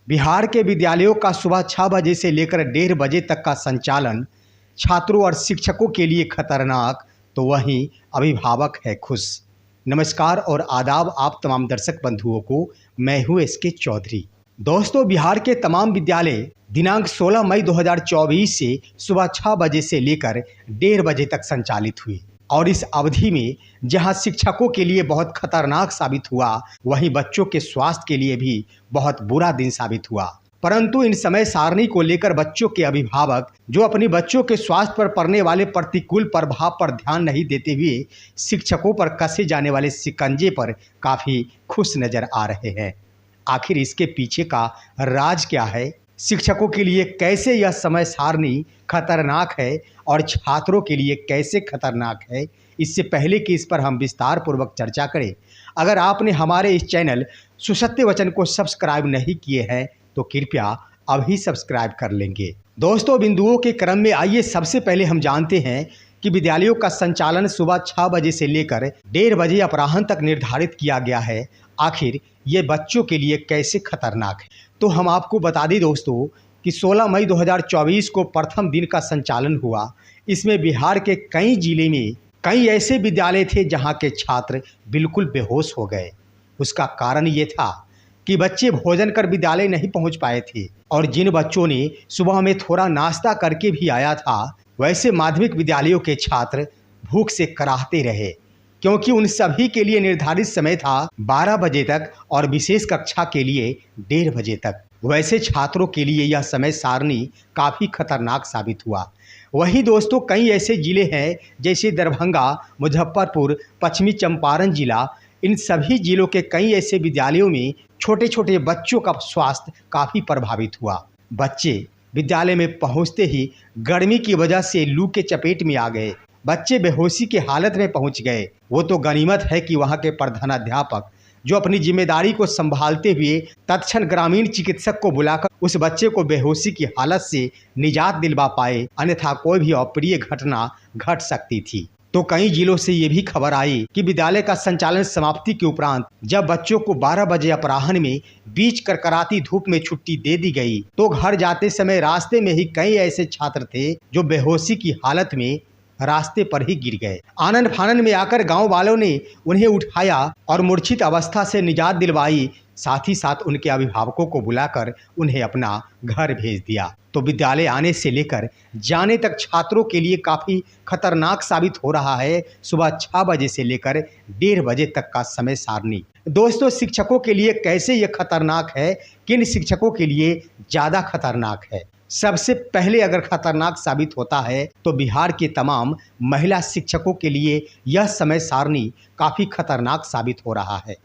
बिहार के विद्यालयों का सुबह 6 बजे से लेकर 1:30 बजे तक का संचालन छात्रों और शिक्षकों के लिए खतरनाक, तो वहीं अभिभावक है खुश। नमस्कार और आदाब आप तमाम दर्शक बंधुओं को, मैं हूं एसके चौधरी। दोस्तों, बिहार के तमाम विद्यालय दिनांक 16 मई 2024 से सुबह 6 बजे से लेकर 1:30 बजे तक संचालित हुई और इस अवधि में जहां शिक्षकों के लिए बहुत खतरनाक साबित हुआ, वहीं बच्चों के स्वास्थ्य के लिए भी बहुत बुरा दिन साबित हुआ। परंतु इन समय सारणी को लेकर बच्चों के अभिभावक जो अपने बच्चों के स्वास्थ्य पर पड़ने वाले प्रतिकूल प्रभाव पर ध्यान नहीं देते हुए शिक्षकों पर कसे जाने वाले शिकंजे पर काफ़ी खुश नजर आ रहे हैं। आखिर इसके पीछे का राज क्या है? शिक्षकों के लिए कैसे यह समय सारणी खतरनाक है और छात्रों के लिए कैसे खतरनाक है? इससे पहले कि इस पर हम विस्तार पूर्वक चर्चा करें, अगर आपने हमारे इस चैनल सुसत्य वचन को सब्सक्राइब नहीं किए हैं तो कृपया अभी सब्सक्राइब कर लेंगे। दोस्तों, बिंदुओं के क्रम में आइए सबसे पहले हम जानते हैं कि विद्यालयों का संचालन सुबह 6 बजे से लेकर 1:30 बजे अपराह्न तक निर्धारित किया गया है। आखिर ये बच्चों के लिए कैसे खतरनाक है? तो हम आपको बता दें दोस्तों कि 16 मई 2024 को प्रथम दिन का संचालन हुआ। इसमें बिहार के कई जिले में कई ऐसे विद्यालय थे जहां के छात्र बिल्कुल बेहोश हो गए। उसका कारण ये था कि बच्चे भोजन कर विद्यालय नहीं पहुंच पाए थे और जिन बच्चों ने सुबह में थोड़ा नाश्ता करके भी आया था, वैसे माध्यमिक विद्यालयों के छात्र भूख से कराहते रहे, क्योंकि उन सभी के लिए निर्धारित समय था 12 बजे तक और विशेष कक्षा के लिए 1:30 बजे तक। वैसे छात्रों के लिए यह समय सारणी काफ़ी खतरनाक साबित हुआ। वही दोस्तों, कई ऐसे जिले हैं जैसे दरभंगा, मुजफ्फरपुर, पश्चिमी चंपारण जिला। इन सभी जिलों के कई ऐसे विद्यालयों में छोटे छोटे बच्चों का स्वास्थ्य काफ़ी प्रभावित हुआ। बच्चे विद्यालय में पहुंचते ही गर्मी की वजह से लू के चपेट में आ गए। बच्चे बेहोशी की हालत में पहुंच गए। वो तो गनीमत है कि वहां के प्रधानाध्यापक जो अपनी जिम्मेदारी को संभालते हुए तत्क्षण ग्रामीण चिकित्सक को बुलाकर उस बच्चे को बेहोशी की हालत से निजात दिलवा पाए, अन्यथा कोई भी अप्रिय घटना घट सकती थी। तो कई जिलों से ये भी खबर आई कि विद्यालय का संचालन समाप्ति के उपरांत जब बच्चों को 12 बजे अपराह्न में बीच करकराती धूप में छुट्टी दे दी गई, तो घर जाते समय रास्ते में ही कई ऐसे छात्र थे जो बेहोशी की हालत में रास्ते पर ही गिर गए। आनन फानन में आकर गांव वालों ने उन्हें उठाया और मूर्छित अवस्था से निजात दिलवाई। साथ ही साथ उनके अभिभावकों को बुलाकर उन्हें अपना घर भेज दिया। तो विद्यालय आने से लेकर जाने तक छात्रों के लिए काफ़ी खतरनाक साबित हो रहा है सुबह 6 बजे से लेकर 1:30 बजे तक का समय सारणी। दोस्तों, शिक्षकों के लिए कैसे ये खतरनाक है, किन शिक्षकों के लिए ज़्यादा खतरनाक है? सबसे पहले अगर खतरनाक साबित होता है तो बिहार के तमाम महिला शिक्षकों के लिए यह समय सारणी काफ़ी खतरनाक साबित हो रहा है।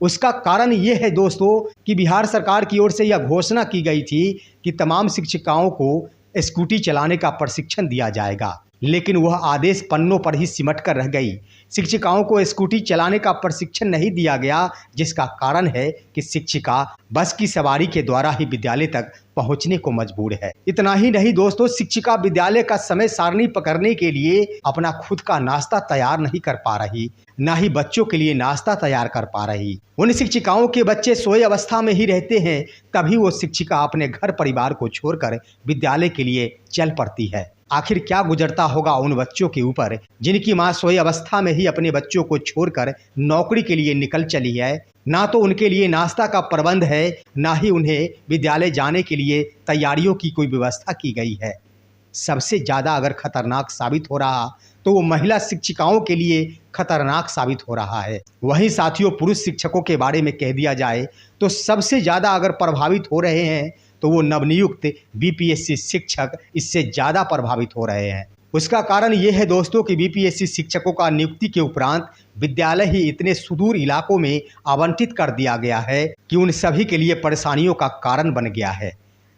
उसका कारण ये है दोस्तों कि बिहार सरकार की ओर से यह घोषणा की गई थी कि तमाम शिक्षिकाओं को स्कूटी चलाने का प्रशिक्षण दिया जाएगा, लेकिन वह आदेश पन्नों पर ही सिमट कर रह गई। शिक्षिकाओं को स्कूटी चलाने का प्रशिक्षण नहीं दिया गया, जिसका कारण है कि शिक्षिका बस की सवारी के द्वारा ही विद्यालय तक पहुंचने को मजबूर है। इतना ही नहीं दोस्तों, शिक्षिका विद्यालय का समय सारणी पकड़ने के लिए अपना खुद का नाश्ता तैयार नहीं कर पा रही, ना ही बच्चों के लिए नाश्ता तैयार कर पा रही। उन शिक्षिकाओं के बच्चे सोए अवस्था में ही रहते हैं, तभी वो शिक्षिका अपने घर परिवार को छोड़कर विद्यालय के लिए चल पड़ती है। आखिर क्या गुजरता होगा उन बच्चों के ऊपर जिनकी माँ सोए अवस्था में ही अपने बच्चों को छोड़कर नौकरी के लिए निकल चली है। ना तो उनके लिए नाश्ता का प्रबंध है, ना ही उन्हें विद्यालय जाने के लिए तैयारियों की कोई व्यवस्था की गई है। सबसे ज़्यादा अगर खतरनाक साबित हो रहा तो वो महिला शिक्षिकाओं के लिए खतरनाक साबित हो रहा है। वहीं साथियों, पुरुष शिक्षकों के बारे में कह दिया जाए तो सबसे ज़्यादा अगर प्रभावित हो रहे हैं तो वो नवनियुक्त बीपीएससी शिक्षक इससे ज़्यादा प्रभावित हो रहे हैं। उसका कारण ये है दोस्तों कि बीपीएससी शिक्षकों का नियुक्ति के उपरांत विद्यालय ही इतने सुदूर इलाकों में आवंटित कर दिया गया है कि उन सभी के लिए परेशानियों का कारण बन गया है।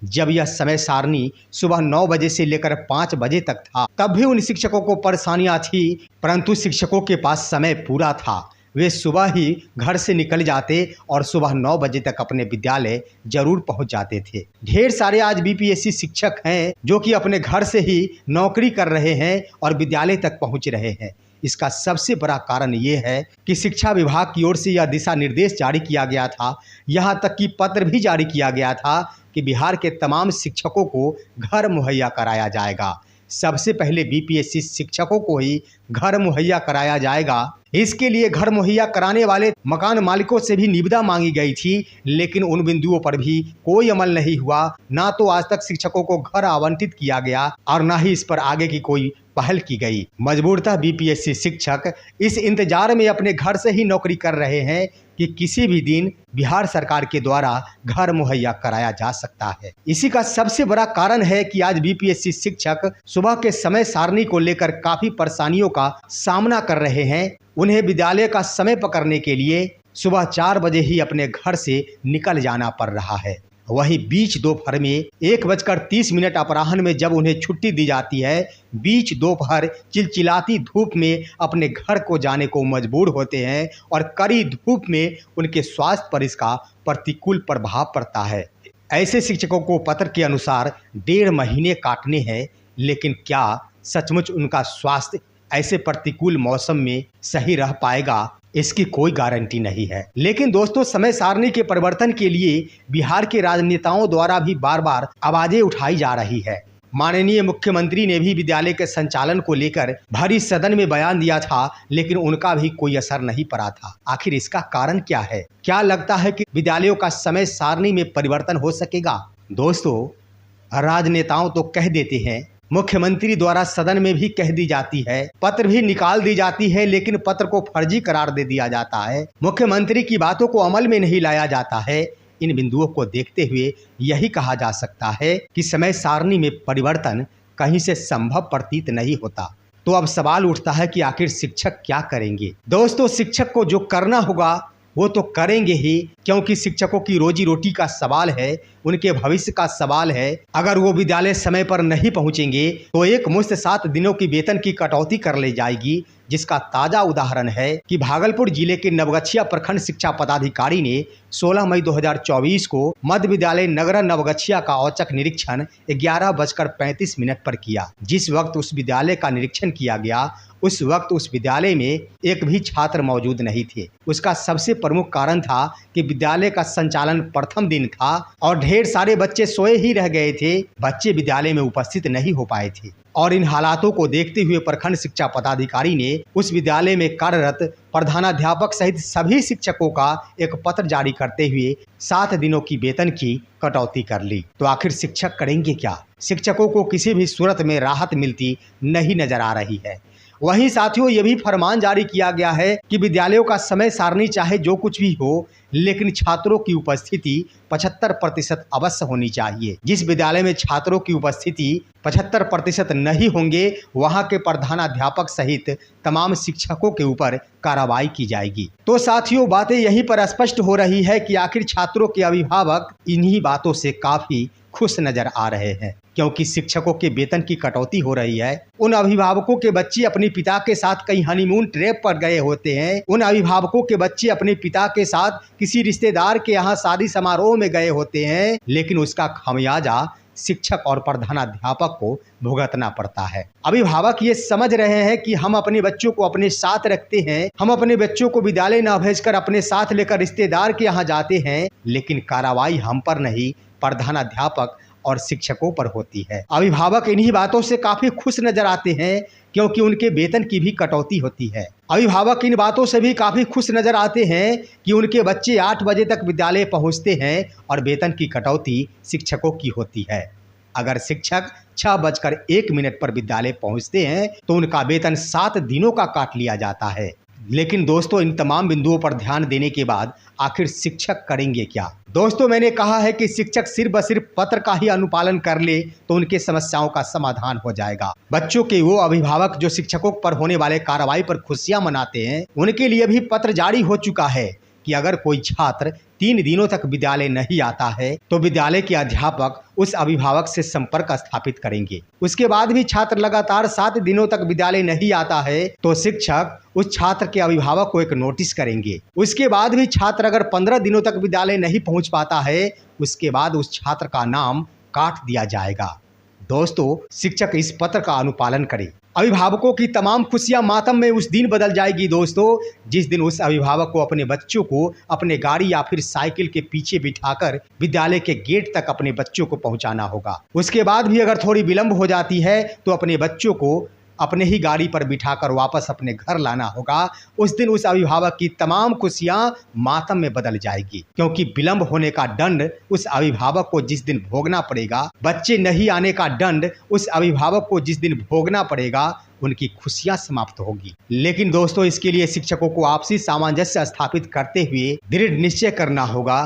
जब यह समय सारणी सुबह 9 बजे से लेकर 5 बजे तक था, तब भी उन शिक्षकों को परेशानियां थी, परंतु शिक्षकों के पास समय पूरा था। वे सुबह ही घर से निकल जाते और सुबह 9 बजे तक अपने विद्यालय जरूर पहुंच जाते थे। ढेर सारे आज बीपीएससी शिक्षक हैं जो कि अपने घर से ही नौकरी कर रहे हैं और विद्यालय तक पहुंच रहे हैं। इसका सबसे बड़ा कारण ये है कि शिक्षा विभाग की ओर से यह दिशा निर्देश जारी किया गया था, यहाँ तक कि पत्र भी जारी किया गया था कि बिहार के तमाम शिक्षकों को घर मुहैया कराया जाएगा। सबसे पहले बीपीएससी शिक्षकों को ही घर मुहैया कराया जाएगा। इसके लिए घर मुहैया कराने वाले मकान मालिकों से भी निविदा मांगी गई थी, लेकिन उन बिंदुओं पर भी कोई अमल नहीं हुआ। ना तो आज तक शिक्षकों को घर आवंटित किया गया और ना ही इस पर आगे की कोई पहल की गई। मजबूरतः बीपीएससी शिक्षक इस इंतजार में अपने घर से ही नौकरी कर रहे हैं कि किसी भी दिन बिहार सरकार के द्वारा घर मुहैया कराया जा सकता है। इसी का सबसे बड़ा कारण है कि आज बीपीएससी शिक्षक सुबह के समय सारणी को लेकर काफी परेशानियों का सामना कर रहे हैं। उन्हें विद्यालय का समय पकड़ने के लिए सुबह 4 बजे ही अपने घर से निकल जाना पड़ रहा है। वहीं बीच दोपहर में 1:30 अपराह्न में जब उन्हें छुट्टी दी जाती है, बीच दोपहर चिलचिलाती धूप में अपने घर को जाने को मजबूर होते हैं और कड़ी धूप में उनके स्वास्थ्य पर इसका प्रतिकूल प्रभाव पड़ता है। ऐसे शिक्षकों को पत्र के अनुसार 1.5 महीने काटने हैं, लेकिन क्या सचमुच उनका स्वास्थ्य ऐसे प्रतिकूल मौसम में सही रह पाएगा, इसकी कोई गारंटी नहीं है। लेकिन दोस्तों, समय सारणी के परिवर्तन के लिए बिहार के राजनेताओं द्वारा भी बार बार आवाजें उठाई जा रही है। माननीय मुख्यमंत्री ने भी विद्यालय के संचालन को लेकर भरी सदन में बयान दिया था, लेकिन उनका भी कोई असर नहीं पड़ा था। आखिर इसका कारण क्या है? क्या लगता है कि विद्यालयों का समय सारणी में परिवर्तन हो सकेगा? दोस्तों, राजनेताओं तो कह देते हैं, मुख्यमंत्री द्वारा सदन में भी कह दी जाती है, पत्र भी निकाल दी जाती है, लेकिन पत्र को फर्जी करार दे दिया जाता है। मुख्यमंत्री की बातों को अमल में नहीं लाया जाता है। इन बिंदुओं को देखते हुए यही कहा जा सकता है कि समय सारणी में परिवर्तन कहीं से संभव प्रतीत नहीं होता। तो अब सवाल उठता है कि आखिर शिक्षक क्या करेंगे? दोस्तों, शिक्षक को जो करना होगा वो तो करेंगे ही, क्योंकि शिक्षकों की रोजी रोटी का सवाल है, उनके भविष्य का सवाल है। अगर वो विद्यालय समय पर नहीं पहुंचेंगे तो एक मुश्त 7 दिनों की वेतन की कटौती कर ली जाएगी, जिसका ताजा उदाहरण है कि भागलपुर जिले के नवगछिया प्रखंड शिक्षा पदाधिकारी ने 16 मई 2024 को मध्य विद्यालय नगरा नवगछिया का औचक निरीक्षण 11:35 पर किया। जिस वक्त उस विद्यालय का निरीक्षण किया गया, उस वक्त उस विद्यालय में एक भी छात्र मौजूद नहीं थे। उसका सबसे प्रमुख कारण था कि विद्यालय का संचालन प्रथम दिन था और ढेर सारे बच्चे सोए ही रह गए थे। बच्चे विद्यालय में उपस्थित नहीं हो पाए थे और इन हालातों को देखते हुए प्रखंड शिक्षा पदाधिकारी ने उस विद्यालय में कार्यरत प्रधानाध्यापक सहित सभी शिक्षकों का एक पत्र जारी करते हुए 7 दिनों की वेतन की कटौती कर ली। तो आखिर शिक्षक करेंगे क्या? शिक्षकों को किसी भी सूरत में राहत मिलती नहीं नजर आ रही है। वहीं साथियों, ये भी फरमान जारी किया गया है कि विद्यालयों का समय सारणी चाहे जो कुछ भी हो, लेकिन छात्रों की उपस्थिति 75% अवश्य होनी चाहिए। जिस विद्यालय में छात्रों की उपस्थिति 75% नहीं होंगे, वहां के प्रधानाध्यापक सहित तमाम शिक्षकों के ऊपर कार्रवाई की जाएगी। तो साथियों, बातें यहीं पर स्पष्ट हो रही है कि आखिर छात्रों के अभिभावक इन्हीं बातों से काफी खुश नजर आ रहे हैं, क्योंकि शिक्षकों के वेतन की कटौती हो रही है। उन अभिभावकों के बच्चे अपने पिता के साथ कहीं हनीमून ट्रिप पर गए होते हैं। उन अभिभावकों के बच्चे अपने पिता के साथ किसी रिश्तेदार के यहाँ शादी समारोह में गए होते हैं, लेकिन उसका खामियाजा शिक्षक और प्रधानाध्यापक को भुगतना पड़ता है। अभिभावक ये समझ रहे हैं कि हम अपने बच्चों को अपने साथ रखते हैं, हम अपने बच्चों को विद्यालय न भेजकर अपने साथ लेकर रिश्तेदार के यहाँ जाते हैं, लेकिन कार्रवाई हम पर नहीं, प्रधानाध्यापक और शिक्षकों पर होती है। अभिभावक इन्हीं बातों से काफी खुश नजर आते हैं, क्योंकि उनके वेतन की भी कटौती होती है। अभिभावक इन बातों से भी काफी खुश नजर आते हैं कि उनके बच्चे 8 बजे तक विद्यालय पहुंचते हैं और वेतन की कटौती शिक्षकों की होती है। अगर शिक्षक 6:01 पर विद्यालय पहुंचते हैं तो उनका वेतन 7 दिनों का काट लिया जाता है। लेकिन दोस्तों, इन तमाम बिंदुओं पर ध्यान देने के बाद आखिर शिक्षक करेंगे क्या? दोस्तों, मैंने कहा है कि शिक्षक सिर्फ व सिर्फ पत्र का ही अनुपालन कर ले तो उनके समस्याओं का समाधान हो जाएगा। बच्चों के वो अभिभावक जो शिक्षकों पर होने वाले कार्रवाई पर खुशियां मनाते हैं, उनके लिए भी पत्र जारी हो चुका है कि अगर कोई छात्र 3 दिनों तक विद्यालय नहीं आता है तो विद्यालय के अध्यापक उस अभिभावक से संपर्क स्थापित करेंगे। उसके बाद भी छात्र लगातार 7 दिनों तक विद्यालय नहीं आता है तो शिक्षक उस छात्र के अभिभावक को एक नोटिस करेंगे। उसके बाद भी छात्र अगर 15 दिनों तक विद्यालय नहीं पहुंच पाता है, उसके बाद उस छात्र का नाम काट दिया जाएगा। दोस्तों, शिक्षक इस पत्र का अनुपालन करें। अभिभावकों की तमाम खुशियां मातम में उस दिन बदल जाएगी दोस्तों, जिस दिन उस अभिभावक को अपने बच्चों को अपने गाड़ी या फिर साइकिल के पीछे बिठाकर विद्यालय के गेट तक अपने बच्चों को पहुंचाना होगा। उसके बाद भी अगर थोड़ी विलंब हो जाती है तो अपने बच्चों को अपने ही गाड़ी पर बिठाकर वापस अपने घर लाना होगा। उस दिन उस अभिभावक की तमाम खुशियां मातम में बदल जाएगी, क्योंकि विलंब होने का दंड उस अभिभावक को जिस दिन भोगना पड़ेगा, बच्चे नहीं आने का दंड उस अभिभावक को जिस दिन भोगना पड़ेगा, उनकी खुशियां समाप्त होगी। लेकिन दोस्तों, इसके लिए शिक्षकों को आपसी सामंजस्य स्थापित करते हुए दृढ़ निश्चय करना होगा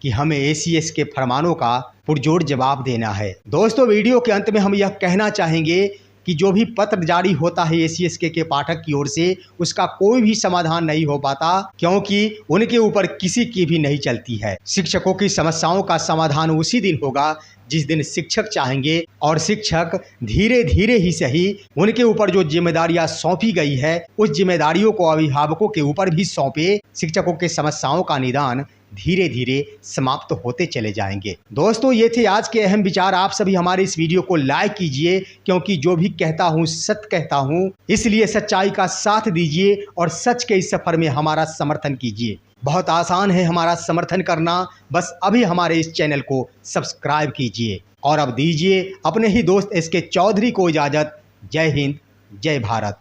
कि हमें ACS के फरमानों का पुरजोर जवाब देना है। दोस्तों, वीडियो के अंत में हम यह कहना चाहेंगे कि जो भी पत्र जारी होता है ACS के पाठक की ओर से, उसका कोई भी समाधान नहीं हो पाता, क्योंकि उनके ऊपर किसी की भी नहीं चलती है। शिक्षकों की समस्याओं का समाधान उसी दिन होगा जिस दिन शिक्षक चाहेंगे, और शिक्षक धीरे धीरे ही सही उनके ऊपर जो जिम्मेदारियां सौंपी गई है, उस जिम्मेदारियों को अभिभावकों के ऊपर भी सौंपे। शिक्षकों के समस्याओं का निदान धीरे धीरे समाप्त होते चले जाएंगे। दोस्तों, ये थे आज के अहम विचार। आप सभी हमारे इस वीडियो को लाइक कीजिए, क्योंकि जो भी कहता हूँ सत्य कहता हूँ, इसलिए सच्चाई का साथ दीजिए और सच के इस सफर में हमारा समर्थन कीजिए। बहुत आसान है हमारा समर्थन करना, बस अभी हमारे इस चैनल को सब्सक्राइब कीजिए। और अब दीजिए अपने ही दोस्त SK चौधरी को इजाज़त। जय हिंद, जय भारत।